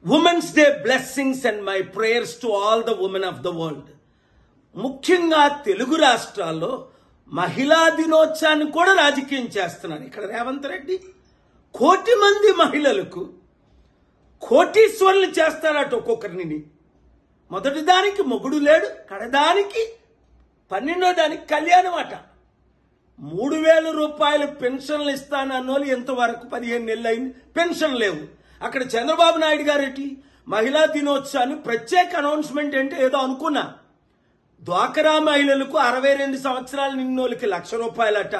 Women's day blessings and my prayers to all the women of the world. ముఖ్యంగా తెలుగు రాష్ట్రాల్లో మహిళా దినోత్సవాన్ని కూడా రాజకీయం చేస్తున్నారు. ఇక్కడ రేవంత్ రెడ్డి 1 కోటి మంది మహిళలకు కోటీశ్వరులు చేస్తారట ఒక్కొక్కరిని. మొదటి దానికి మొగుడు లేడు, కడదానికి 12వ దానికి కళ్యాణం అట. 3000 రూపాయలు పెన్షన్లు ఇస్తానన్నోళ్ళు ఇంతవరకు 15 నెలలు అయింది, పెన్షన్ లేవు. అక్కడ చంద్రబాబు నాయుడు గారేటి మహిళా దినోత్సవాన్ని ప్రత్యేక అనౌన్స్మెంట్ అంటే ఏదో అనుకున్నా. డ్వాక్రా మహిళలకు 62 సంవత్సరాలు నిన్నోళ్ళకి 1,00,000 రూపాయలట,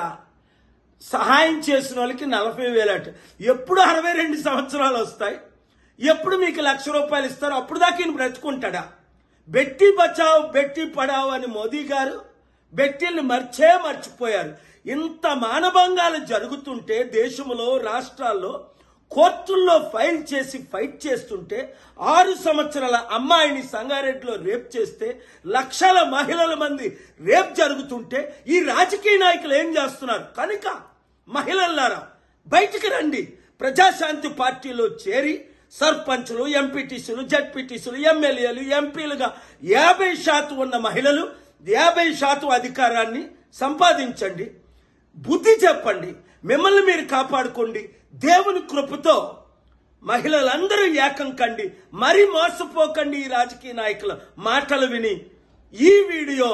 సహాయం చేసిన వాళ్ళకి 40,000 అట. ఎప్పుడు 62 సంవత్సరాలు వస్తాయి, ఎప్పుడు మీకు 1,00,000 రూపాయలు ఇస్తారు? అప్పుడు దాకా ఈయన బ్రతుకుంటాడా? బెట్టి బచావ్ బెట్టి పడావ్ అని మోదీ గారు బెట్టిల్ని మర్చిపోయారు. ఇంత మానభంగాలు జరుగుతుంటే దేశంలో రాష్ట్రాల్లో కోర్టుల్లో ఫైల్ చేసి ఫైట్ చేస్తుంటే 6 సంవత్సరాల అమ్మాయిని సంగారెడ్డిలో రేప్ చేస్తే లక్షల మహిళల మంది రేప్ జరుగుతుంటే ఈ రాజకీయ నాయకులు ఏం చేస్తున్నారు? కనుక మహిళలారా బయటికి రండి. ప్రజాశాంతి పార్టీలో చేరి సర్పంచులు, ఎంపీటీసీలు, జడ్పీటీసీలు, ఎమ్మెల్యేలు, ఎంపీలుగా 50% ఉన్న మహిళలు 50% అధికారాన్ని సంపాదించండి. బుద్ధి చెప్పండి, మిమ్మల్ని మీరు కాపాడుకోండి. దేవుని కృపతో మహిళలందరూ ఏకం కండి. మరి మోసపోకండి ఈ రాజకీయ నాయకుల మాటలు విని. ఈ వీడియో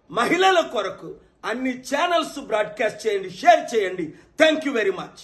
మహిళల కొరకు అన్ని ఛానల్స్ బ్రాడ్కాస్ట్ చేయండి, షేర్ చేయండి. Thank you very much.